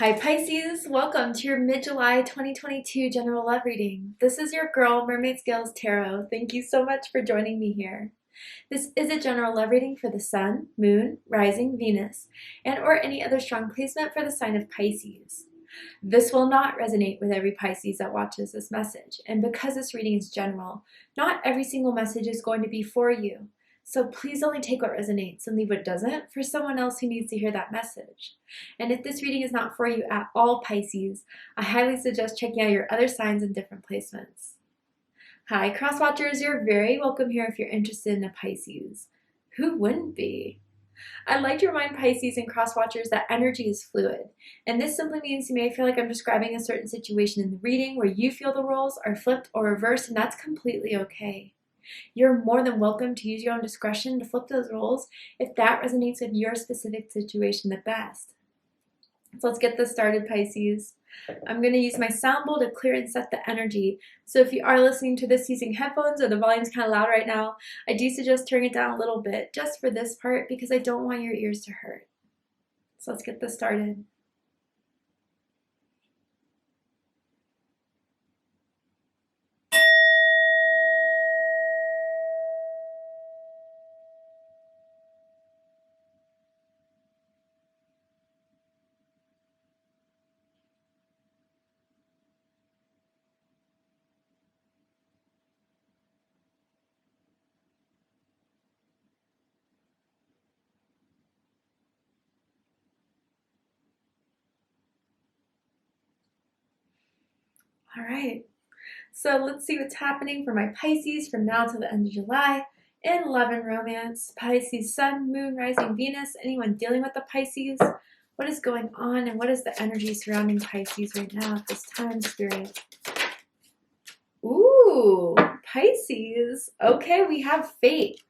Hi Pisces, welcome to your mid-July 2022 general love reading. This is your girl, Mermaid Scales Tarot. Thank you so much for joining me here. This is a general love reading for the Sun, Moon, Rising, Venus, and or any other strong placement for the sign of Pisces. This will not resonate with every Pisces that watches this message, and because this reading is general, not every single message is going to be for you. So please only take what resonates and leave what doesn't for someone else who needs to hear that message. And if this reading is not for you at all, Pisces, I highly suggest checking out your other signs and different placements. Hi, cross watchers, you're very welcome here if you're interested in a Pisces. Who wouldn't be? I'd like to remind Pisces and cross watchers that energy is fluid, and this simply means you may feel like I'm describing a certain situation in the reading where you feel the roles are flipped or reversed, and that's completely okay. You're more than welcome to use your own discretion to flip those roles if that resonates with your specific situation the best. So let's get this started, Pisces. I'm going to use my sound bowl to clear and set the energy. So if you are listening to this using headphones or the volume's kind of loud right now, I do suggest turning it down a little bit just for this part because I don't want your ears to hurt. So let's get this started. All right, so let's see what's happening for my Pisces from now till the end of July in love and romance. Pisces, Sun, Moon, Rising, Venus. Anyone dealing with the Pisces? What is going on and what is the energy surrounding Pisces right now at this time, Spirit? Ooh, Pisces. Okay, we have fate.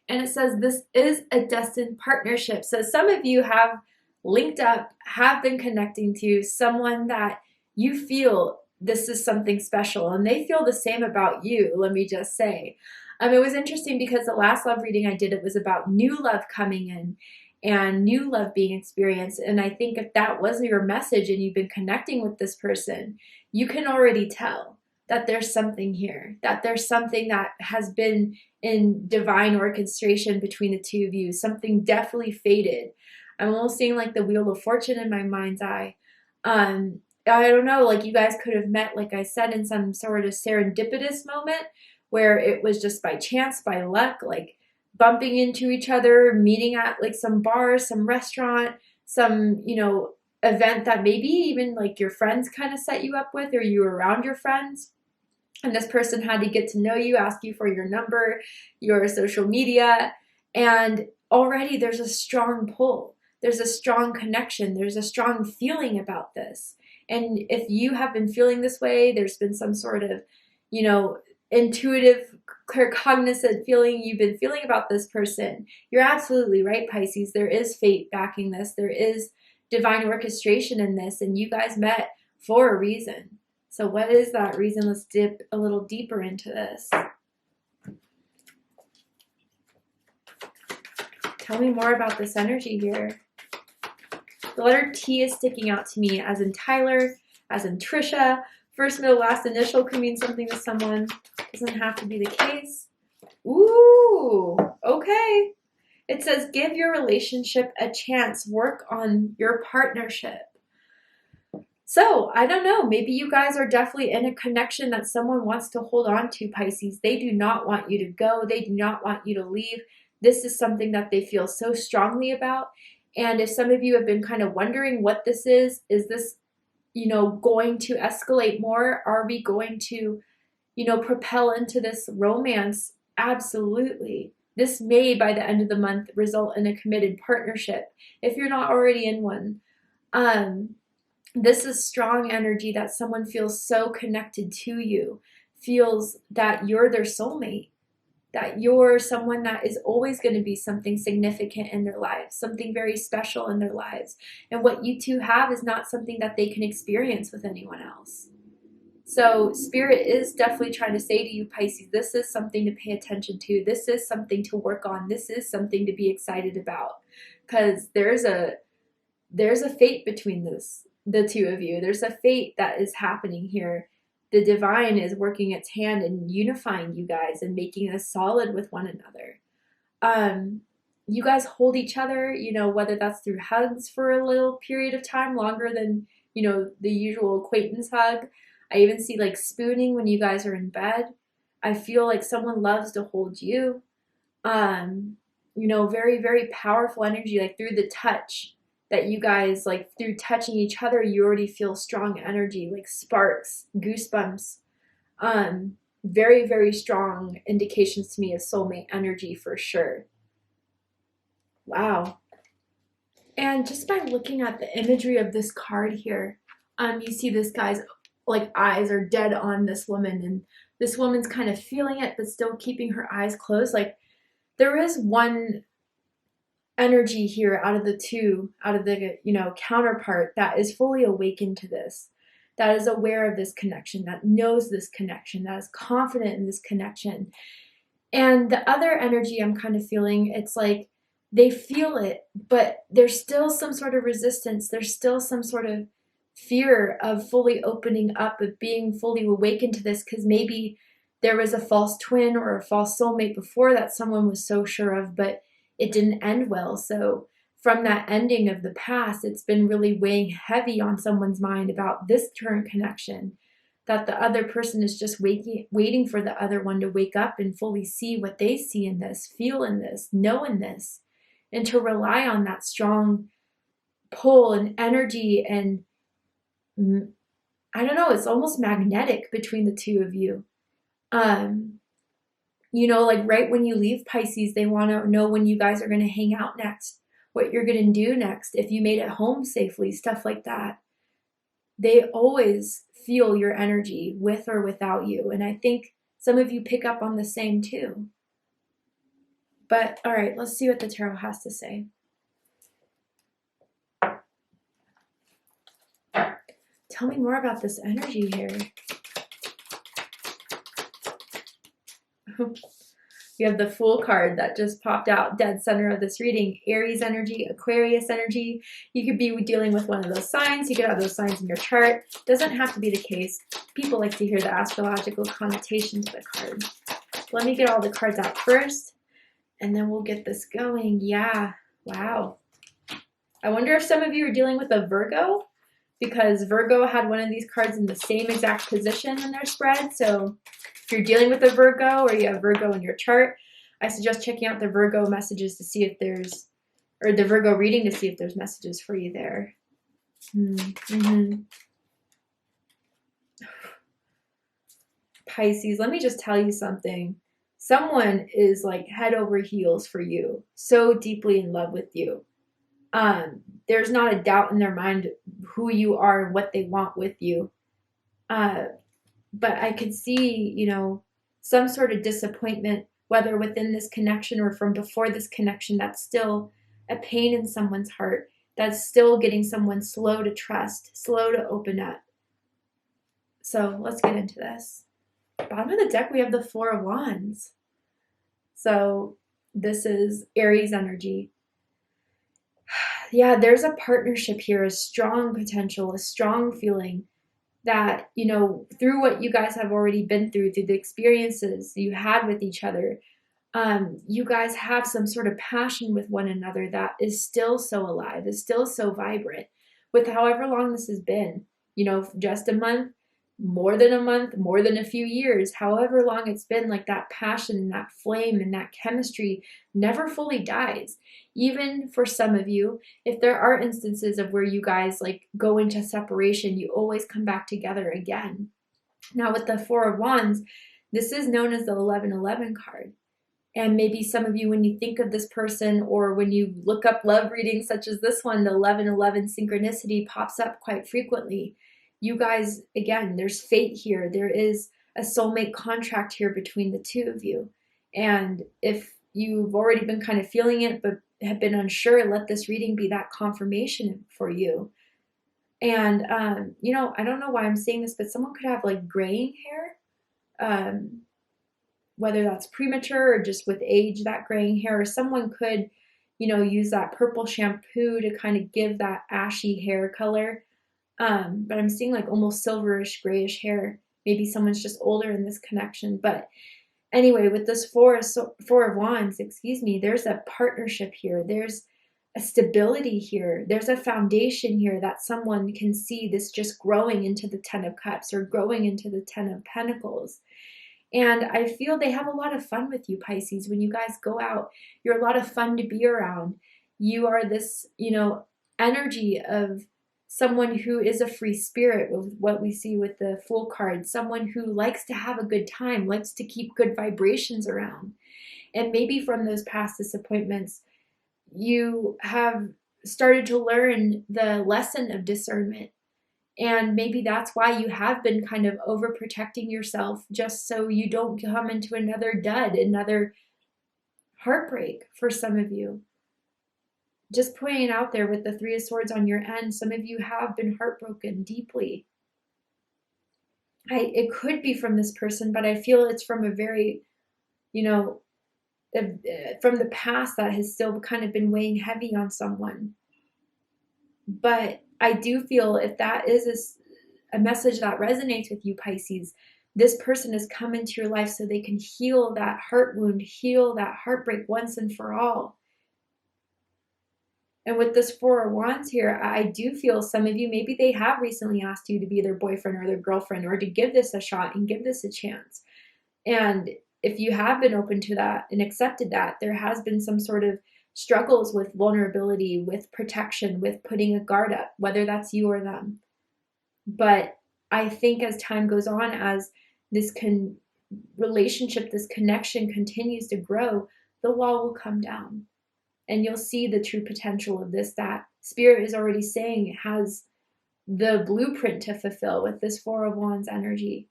And it says this is a destined partnership. So some of you have linked up, have been connecting to someone that you feel this is something special, and they feel the same about you, let me just say. It was interesting because the last love reading I did, it was about new love coming in and new love being experienced. And I think if that wasn't your message and you've been connecting with this person, you can already tell that there's something here, that there's something that has been in divine orchestration between the two of you, something definitely fated. I'm almost seeing like the Wheel of Fortune in my mind's eye. I don't know, like you guys could have met, like I said, in some sort of serendipitous moment where it was just by chance, by luck, like bumping into each other, meeting at like some bar, some restaurant, some, event that maybe even like your friends kind of set you up with or you were around your friends. And this person had to get to know you, ask you for your number, your social media, and already there's a strong pull. There's a strong connection. There's a strong feeling about this. And if you have been feeling this way, there's been some sort of, intuitive, cognizant feeling you've been feeling about this person. You're absolutely right, Pisces. There is fate backing this. There is divine orchestration in this, and you guys met for a reason. So what is that reason? Let's dip a little deeper into this. Tell me more about this energy here. The letter T is sticking out to me, as in Tyler, as in Trisha. First, middle, last initial could mean something to someone. Doesn't have to be the case. Ooh, okay. It says, give your relationship a chance. Work on your partnership. So, I don't know. Maybe you guys are definitely in a connection that someone wants to hold on to, Pisces. They do not want you to go. They do not want you to leave. This is something that they feel so strongly about. And if some of you have been kind of wondering what this is this, going to escalate more? Are we going to, propel into this romance? Absolutely. This may, by the end of the month, result in a committed partnership if you're not already in one. This is strong energy that someone feels so connected to you, feels that you're their soulmate, that you're someone that is always going to be something significant in their lives, something very special in their lives. And what you two have is not something that they can experience with anyone else. So Spirit is definitely trying to say to you, Pisces, this is something to pay attention to. This is something to work on. This is something to be excited about, because there's a fate between this. the two of you. There's a fate that is happening here. The divine is working its hand in unifying you guys and making us solid with one another. You guys hold each other, you know, whether that's through hugs for a little period of time, longer than, you know, the usual acquaintance hug. I even see like spooning when you guys are in bed. I feel like someone loves to hold you. You know, very, very powerful energy, like through the touch that you guys, like through touching each other, you already feel strong energy, like sparks, goosebumps. Very, very strong indications to me of soulmate energy for sure. Wow. And just by looking at the imagery of this card here, you see this guy's like eyes are dead on this woman, and this woman's kind of feeling it, but still keeping her eyes closed. Like there is one energy here out of the two, out of the, you know, counterpart that is fully awakened to this, that is aware of this connection, that knows this connection, that is confident in this connection. And the other energy I'm kind of feeling, it's like they feel it, but there's still some sort of resistance. There's still some sort of fear of fully opening up, of being fully awakened to this, because maybe there was a false twin or a false soulmate before that someone was so sure of, but it didn't end well. So from that ending of the past, it's been really weighing heavy on someone's mind about this current connection, that the other person is just waiting for the other one to wake up and fully see what they see in this, feel in this, know in this, and to rely on that strong pull and energy. And I don't know, it's almost magnetic between the two of you. You know, like right when you leave Pisces, they want to know when you guys are going to hang out next, what you're going to do next, if you made it home safely, stuff like that. They always feel your energy with or without you. And I think some of you pick up on the same too. But all right, let's see what the tarot has to say. Tell me more about this energy here. You have the Fool card that just popped out dead center of this reading. Aries energy, Aquarius energy. You could be dealing with one of those signs. You could have those signs in your chart. Doesn't have to be the case. People like to hear the astrological connotation to the card. Let me get all the cards out first, and then we'll get this going. Yeah, wow. I wonder if some of you are dealing with a Virgo, because Virgo had one of these cards in the same exact position in their spread. So if you're dealing with a Virgo or you have Virgo in your chart, I suggest checking out the Virgo messages to see if there's, or the Virgo reading to see if there's messages for you there. Pisces, let me just tell you something. Someone is like head over heels for you, so deeply in love with you. There's not a doubt in their mind who you are and what they want with you. But I could see, you know, some sort of disappointment, whether within this connection or from before this connection, that's still a pain in someone's heart. That's still getting someone slow to trust, slow to open up. So let's get into this. Bottom of the deck, we have the Four of Wands. So this is Aries energy. Yeah, there's a partnership here, a strong potential, a strong feeling that, you know, through what you guys have already been through the experiences you had with each other, you guys have some sort of passion with one another that is still so alive, is still so vibrant with however long this has been, you know, just a month, more than a month, more than a few years, however long it's been, like that passion and that flame and that chemistry never fully dies. Even for some of you, if there are instances of where you guys like go into separation, you always come back together again. Now with the Four of Wands, this is known as the 1111 card. And maybe some of you, when you think of this person or when you look up love readings such as this one, the 1111 synchronicity pops up quite frequently. You guys, again, there's fate here. There is a soulmate contract here between the two of you. And if you've already been kind of feeling it but have been unsure, let this reading be that confirmation for you. And, you know, I don't know why I'm saying this, but someone could have like graying hair, whether that's premature or just with age, that graying hair, or someone could, you know, use that purple shampoo to kind of give that ashy hair color. But I'm seeing like almost silverish, grayish hair. Maybe someone's just older in this connection. But anyway, with this Four of Wands, excuse me, there's a partnership here. There's a stability here. There's a foundation here that someone can see this just growing into the Ten of Cups or growing into the Ten of Pentacles. And I feel they have a lot of fun with you, Pisces. When you guys go out, you're a lot of fun to be around. You are this, energy of someone who is a free spirit, with what we see with the Fool card, someone who likes to have a good time, likes to keep good vibrations around. And maybe from those past disappointments, you have started to learn the lesson of discernment. And maybe that's why you have been kind of overprotecting yourself, just so you don't come into another dud, another heartbreak for some of you. Just pointing out there with the Three of Swords on your end, some of you have been heartbroken deeply. It could be from this person, but I feel it's from a very, from the past that has still kind of been weighing heavy on someone. But I do feel if that is a message that resonates with you, Pisces, this person has come into your life so they can heal that heart wound, heal that heartbreak once and for all. And with this Four of Wands here, I do feel some of you, maybe they have recently asked you to be their boyfriend or their girlfriend, or to give this a shot and give this a chance. And if you have been open to that and accepted that, there has been some sort of struggles with vulnerability, with protection, with putting a guard up, whether that's you or them. But I think as time goes on, as this relationship, this connection continues to grow, the wall will come down. And you'll see the true potential of this, that Spirit is already saying it has the blueprint to fulfill with this Four of Wands energy.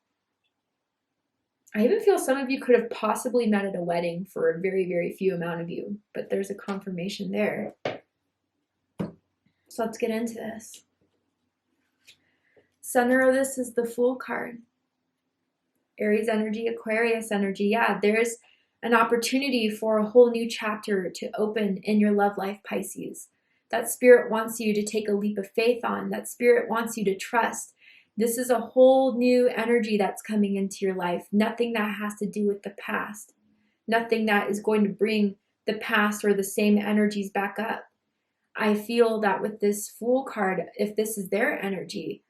I even feel some of you could have possibly met at a wedding for a very, very few amount of you, but there's a confirmation there. So let's get into this. Center of this is the Fool card. Aries energy, Aquarius energy. Yeah, there's an opportunity for a whole new chapter to open in your love life, Pisces. That Spirit wants you to take a leap of faith on. That Spirit wants you to trust. This is a whole new energy that's coming into your life. Nothing that has to do with the past. Nothing that is going to bring the past or the same energies back up. I feel that with this Fool card, if this is their energy,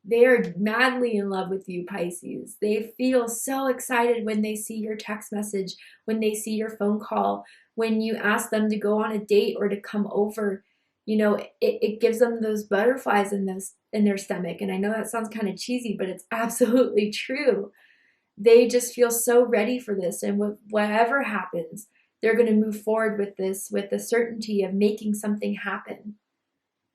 they are madly in love with you, Pisces. They feel so excited when they see your text message, when they see your phone call, when you ask them to go on a date or to come over. It gives them those butterflies in their stomach. And I know that sounds kind of cheesy, but it's absolutely true. They just feel so ready for this. And whatever happens, they're going to move forward with this with the certainty of making something happen.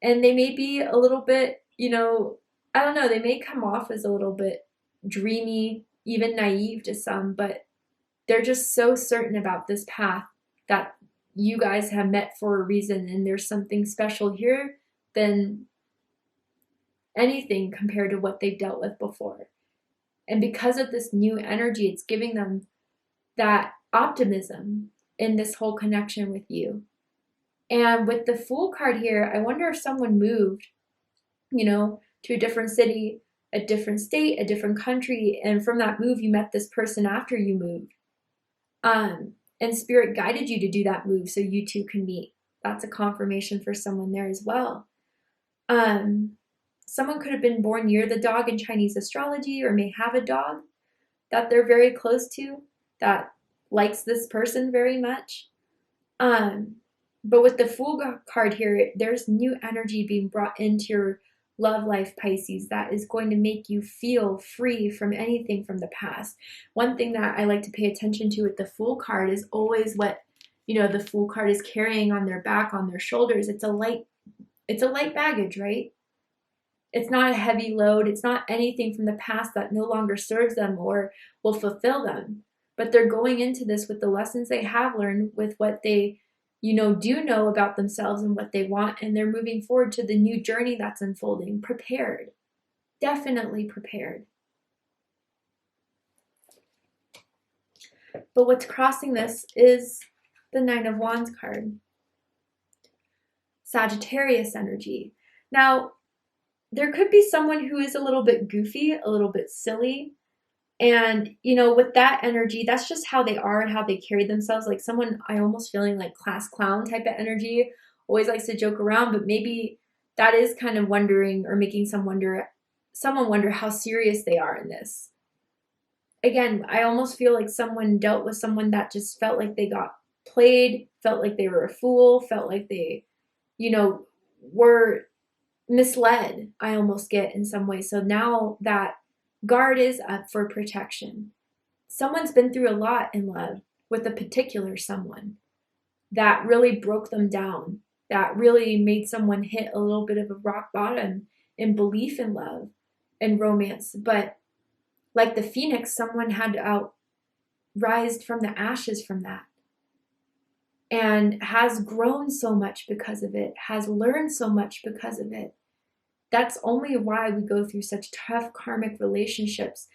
And they may be a little bit, I don't know, they may come off as a little bit dreamy, even naive to some, but they're just so certain about this path that you guys have met for a reason, and there's something special here than anything compared to what they've dealt with before. And because of this new energy, it's giving them that optimism in this whole connection with you. And with the Fool card here, I wonder if someone moved, to a different city, a different state, a different country, and from that move, you met this person after you moved. And Spirit guided you to do that move so you two can meet. That's a confirmation for someone there as well. Someone could have been born near the dog in Chinese astrology, or may have a dog that they're very close to, that likes this person very much. But with the Fool card here, there's new energy being brought into your love life, Pisces, that is going to make you feel free from anything from the past. One thing that I like to pay attention to with the Fool card is always what, the Fool card is carrying on their back, on their shoulders. It's a light baggage, right? It's not a heavy load. It's not anything from the past that no longer serves them or will fulfill them. But they're going into this with the lessons they have learned, with what they do know about themselves and what they want, and they're moving forward to the new journey that's unfolding, prepared, definitely prepared. But what's crossing this is the Nine of Wands card. Sagittarius energy. Now, there could be someone who is a little bit goofy, a little bit silly. And, with that energy, that's just how they are and how they carry themselves. Like someone, I almost feeling like class clown type of energy, always likes to joke around, but maybe that is kind of wondering or making someone wonder how serious they are in this. Again, I almost feel like someone dealt with someone that just felt like they got played, felt like they were a fool, felt like they, were misled, I almost get in some way. So now that guard is up for protection. Someone's been through a lot in love with a particular someone that really broke them down, that really made someone hit a little bit of a rock bottom in belief in love and romance. But like the phoenix, someone had to rise from the ashes from that and has grown so much because of it, has learned so much because of it. That's only why we go through such tough karmic relationships,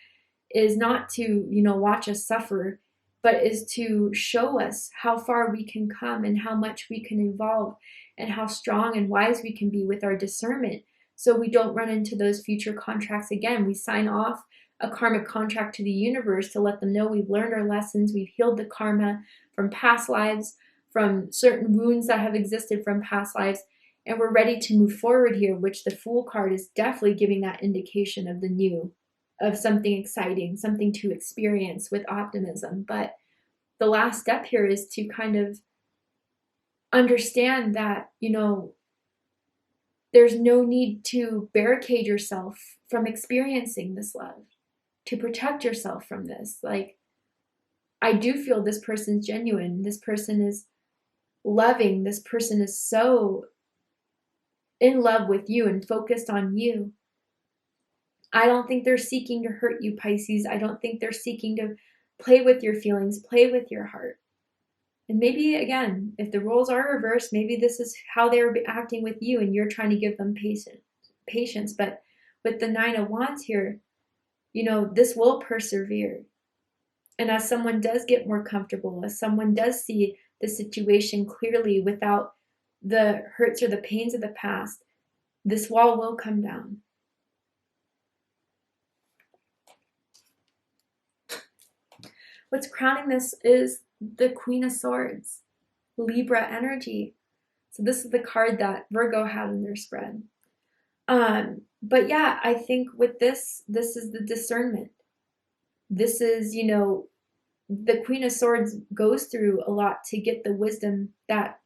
is not to, watch us suffer, but is to show us how far we can come and how much we can evolve and how strong and wise we can be with our discernment, so we don't run into those future contracts again. We sign off a karmic contract to the universe to let them know we've learned our lessons, we've healed the karma from past lives, from certain wounds that have existed from past lives, and we're ready to move forward here, which the Fool card is definitely giving that indication of the new, of something exciting, something to experience with optimism. But the last step here is to kind of understand that, there's no need to barricade yourself from experiencing this love, to protect yourself from this. Like, I do feel this person's genuine. This person is loving. This person is so in love with you and focused on you. I don't think they're seeking to hurt you, Pisces. I don't think they're seeking to play with your feelings, play with your heart. And maybe, again, if the roles are reversed, maybe this is how they're acting with you and you're trying to give them patience. But with the Nine of Wands here, this will persevere. And as someone does get more comfortable, as someone does see the situation clearly without the hurts or the pains of the past, this wall will come down. What's crowning this is the Queen of Swords, Libra energy. So this is the card that Virgo had in their spread. But yeah, I think with this is the discernment. This is, the Queen of Swords goes through a lot to get the wisdom that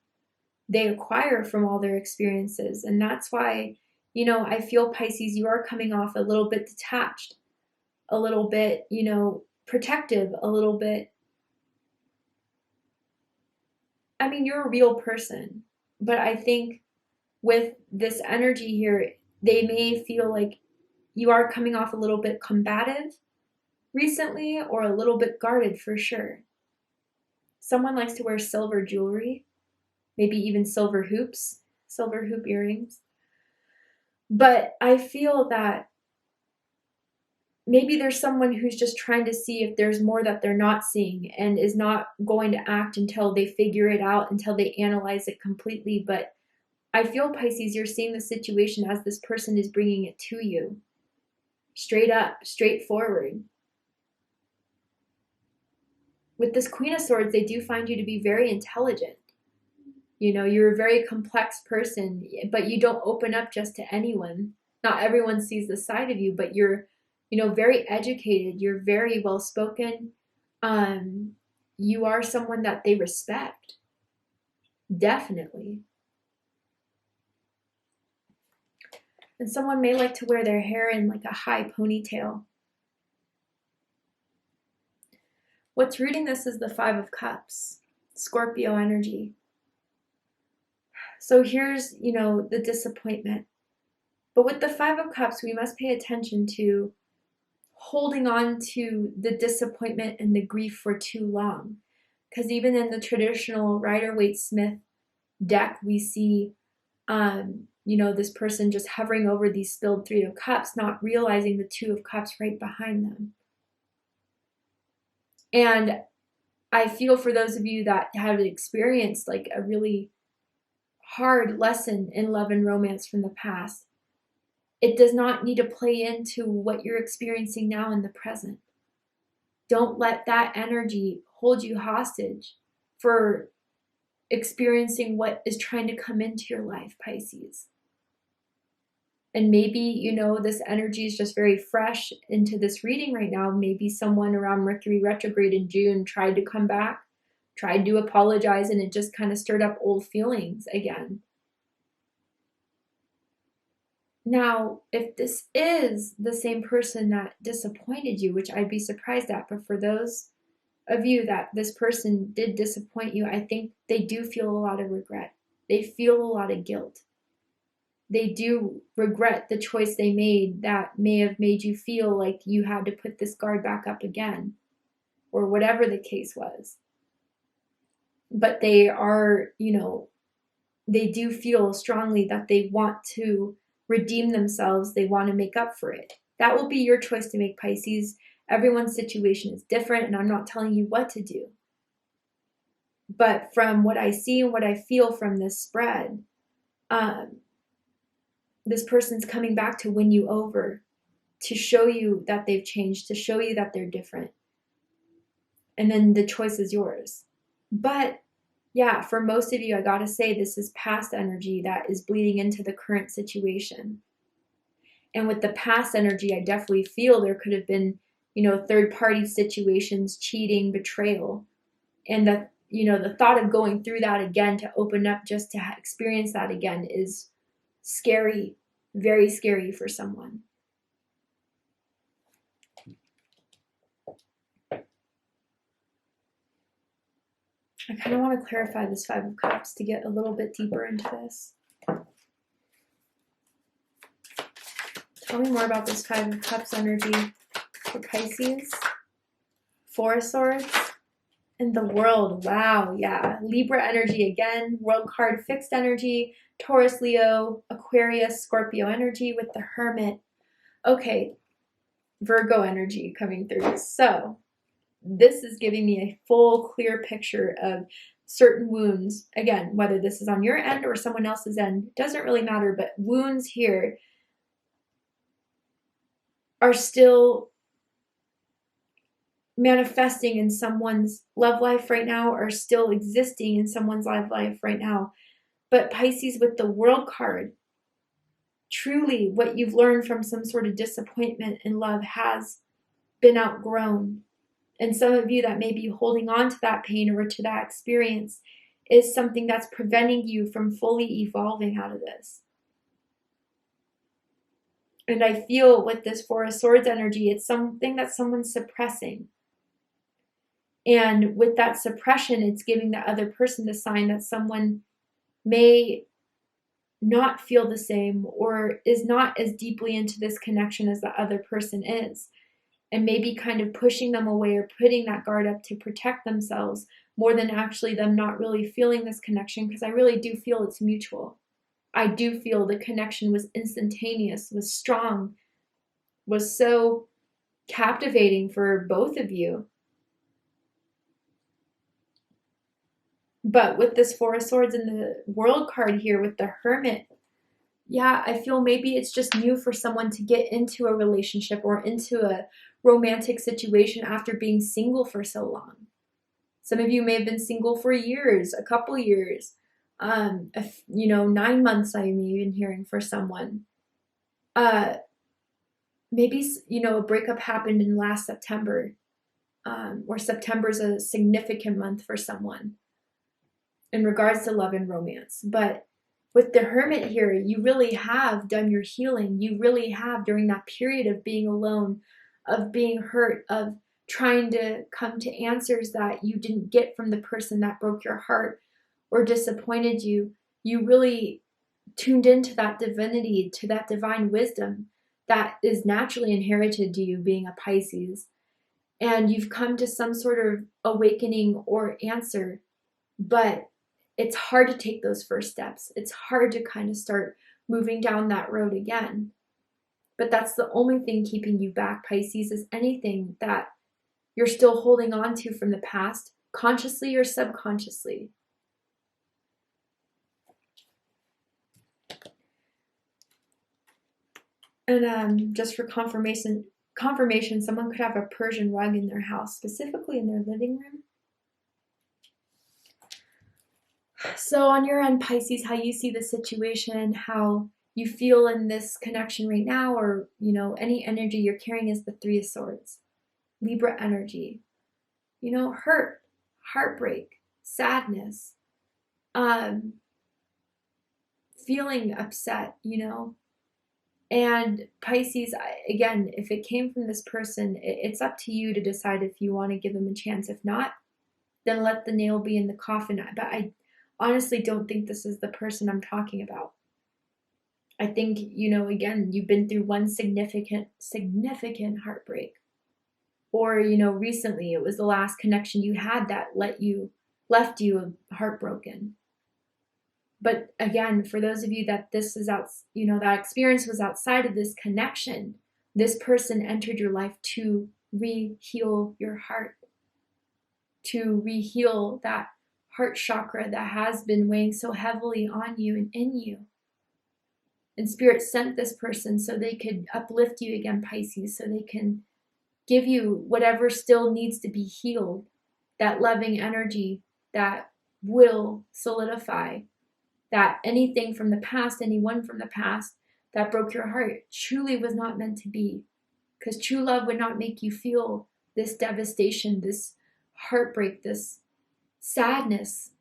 they acquire from all their experiences. And that's why, I feel, Pisces, you are coming off a little bit detached, a little bit, protective, a little bit. I mean, you're a real person, but I think with this energy here, they may feel like you are coming off a little bit combative recently, or a little bit guarded for sure. Someone likes to wear silver jewelry, maybe even silver hoops, silver hoop earrings. But I feel that maybe there's someone who's just trying to see if there's more that they're not seeing and is not going to act until they figure it out, until they analyze it completely. But I feel, Pisces, you're seeing the situation as this person is bringing it to you. Straight up, straightforward. With this Queen of Swords, they do find you to be very intelligent. You're a very complex person, but you don't open up just to anyone. Not everyone sees the side of you, but you're, very educated. You're very well spoken. You are someone that they respect. Definitely. And someone may like to wear their hair in like a high ponytail. What's rooting this is the Five of Cups, Scorpio energy. So here's, the disappointment. But with the Five of Cups, we must pay attention to holding on to the disappointment and the grief for too long. Because even in the traditional Rider-Waite-Smith deck, we see, this person just hovering over these spilled Three of Cups, not realizing the Two of Cups right behind them. And I feel for those of you that have experienced like a really hard lesson in love and romance from the past, it does not need to play into what you're experiencing now in the present. Don't let that energy hold you hostage for experiencing what is trying to come into your life, Pisces. And maybe, you know, this energy is just very fresh into this reading right now. Maybe someone around Mercury retrograde in June tried to come back, tried to apologize, and it just kind of stirred up old feelings again. Now, if this is the same person that disappointed you, which I'd be surprised at, but for those of you that this person did disappoint you, I think they do feel a lot of regret. They feel a lot of guilt. They do regret the choice they made that may have made you feel like you had to put this guard back up again, or whatever the case was. But they are, you know, they do feel strongly that they want to redeem themselves. They want to make up for it. That will be your choice to make, Pisces. Everyone's situation is different, and I'm not telling you what to do. But from what I see and what I feel from this spread, this person's coming back to win you over, to show you that they've changed, to show you that they're different. And then the choice is yours. But yeah, for most of you, I gotta say, this is past energy that is bleeding into the current situation. And with the past energy, I definitely feel there could have been, you know, third-party situations, cheating, betrayal. And that, you know, the thought of going through that again, to open up just to experience that again, is scary, very scary for someone. I kind of want to clarify this Five of Cups to get a little bit deeper into this. Tell me more about this Five of Cups energy for Pisces. Four of Swords and the World. Wow, yeah. Libra energy again. World card, fixed energy. Taurus, Leo, Aquarius, Scorpio energy with the Hermit. Okay, Virgo energy coming through. So this is giving me a full, clear picture of certain wounds. Again, whether this is on your end or someone else's end, doesn't really matter, but wounds here are still manifesting in someone's love life right now, are still existing in someone's love life right now. But Pisces, with the World card, truly what you've learned from some sort of disappointment in love has been outgrown. And some of you that may be holding on to that pain or to that experience is something that's preventing you from fully evolving out of this. And I feel with this Four of Swords energy, it's something that someone's suppressing. And with that suppression, it's giving the other person the sign that someone may not feel the same or is not as deeply into this connection as the other person is. And maybe kind of pushing them away or putting that guard up to protect themselves more than actually them not really feeling this connection, because I really do feel it's mutual. I do feel the connection was instantaneous, was strong, was so captivating for both of you. But with this Four of Swords and the World card here with the Hermit, yeah, I feel maybe it's just new for someone to get into a relationship or into a romantic situation after being single for so long. Some of you may have been single for years, a couple years, 9 months I'm even hearing for someone. Maybe, a breakup happened in last September, or September's a significant month for someone in regards to love and romance. But with the Hermit here, you really have done your healing. You really have, during that period of being alone, of being hurt, of trying to come to answers that you didn't get from the person that broke your heart or disappointed you, you really tuned into that divinity, to that divine wisdom that is naturally inherited to you being a Pisces. And you've come to some sort of awakening or answer, but it's hard to take those first steps. It's hard to kind of start moving down that road again. But that's the only thing keeping you back, Pisces, is anything that you're still holding on to from the past, consciously or subconsciously. And just for confirmation, someone could have a Persian rug in their house, specifically in their living room. So on your end, Pisces, how you see the situation, how you feel in this connection right now, or, you know, any energy you're carrying is the Three of Swords. Libra energy. You know, hurt, heartbreak, sadness, feeling upset, you know. And Pisces, again, if it came from this person, it's up to you to decide if you want to give them a chance. If not, then let the nail be in the coffin. But I honestly don't think this is the person I'm talking about. I think, you know, again, you've been through one significant heartbreak. Or, you know, recently it was the last connection you had that left you heartbroken. But again, for those of you that this is out, you know, that experience was outside of this connection, this person entered your life to re-heal your heart, to re-heal that heart chakra that has been weighing so heavily on you and in you. And Spirit sent this person so they could uplift you again, Pisces, so they can give you whatever still needs to be healed, that loving energy that will solidify that anything from the past, anyone from the past that broke your heart truly was not meant to be. Because true love would not make you feel this devastation, this heartbreak, this sadness.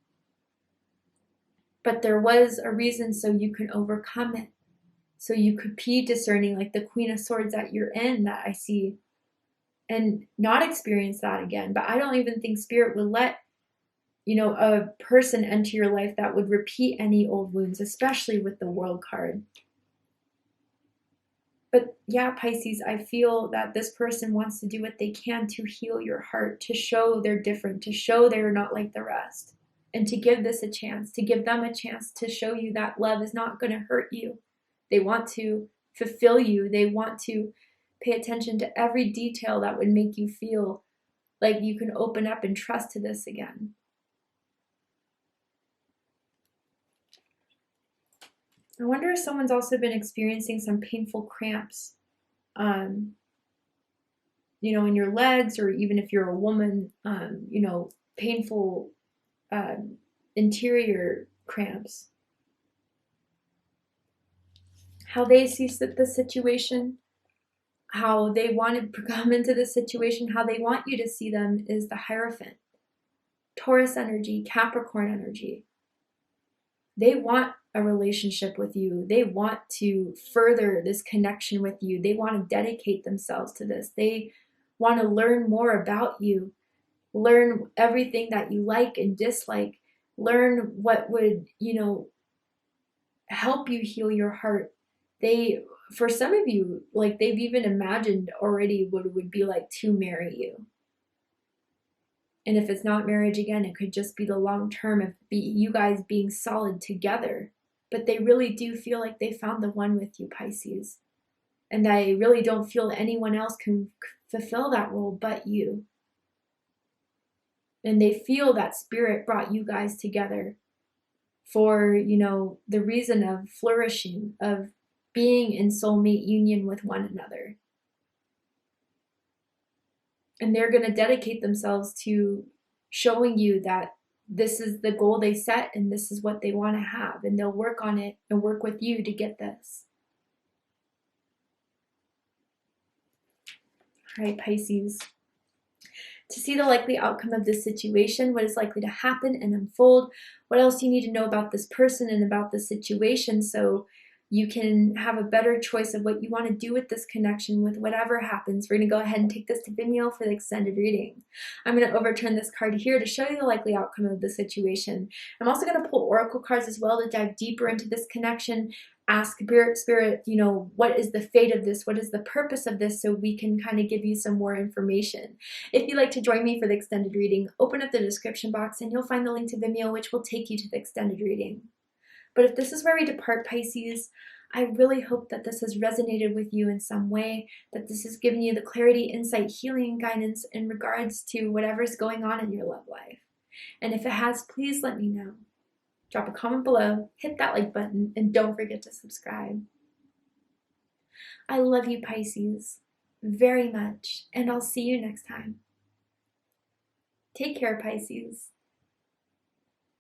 But there was a reason so you can overcome it. So you could be discerning, like the Queen of Swords that you're in, that I see, and not experience that again. But I don't even think Spirit would let, you know, a person enter your life that would repeat any old wounds, especially with the World card. But yeah, Pisces, I feel that this person wants to do what they can to heal your heart, to show they're different, to show they're not like the rest, and to give this a chance, to give them a chance to show you that love is not going to hurt you. They want to fulfill you. They want to pay attention to every detail that would make you feel like you can open up and trust to this again. I wonder if someone's also been experiencing some painful cramps, you know, in your legs, or even if you're a woman, you know, painful interior cramps. How they see the situation, how they want to come into the situation, how they want you to see them is the Hierophant. Taurus energy, Capricorn energy. They want a relationship with you. They want to further this connection with you. They want to dedicate themselves to this. They want to learn more about you, learn everything that you like and dislike, learn what would, you know, help you heal your heart. They, for some of you, like they've even imagined already what it would be like to marry you. And if it's not marriage again, it could just be the long term of you guys being solid together. But they really do feel like they found the one with you, Pisces. And they really don't feel anyone else can fulfill that role but you. And they feel that Spirit brought you guys together for, you know, the reason of flourishing, of being in soulmate union with one another. And they're going to dedicate themselves to showing you that this is the goal they set and this is what they want to have. And they'll work on it and work with you to get this. All right, Pisces. To see the likely outcome of this situation, what is likely to happen and unfold, what else you need to know about this person and about the situation, so you can have a better choice of what you want to do with this connection, with whatever happens. We're going to go ahead and take this to Vimeo for the extended reading. I'm going to overturn this card here to show you the likely outcome of the situation. I'm also going to pull oracle cards as well to dive deeper into this connection. Ask Spirit, you know, what is the fate of this? What is the purpose of this? So we can kind of give you some more information. If you'd like to join me for the extended reading, open up the description box and you'll find the link to Vimeo, which will take you to the extended reading. But if this is where we depart, Pisces, I really hope that this has resonated with you in some way, that this has given you the clarity, insight, healing, and guidance in regards to whatever's going on in your love life. And if it has, please let me know. Drop a comment below, hit that like button, and don't forget to subscribe. I love you, Pisces, very much, and I'll see you next time. Take care, Pisces.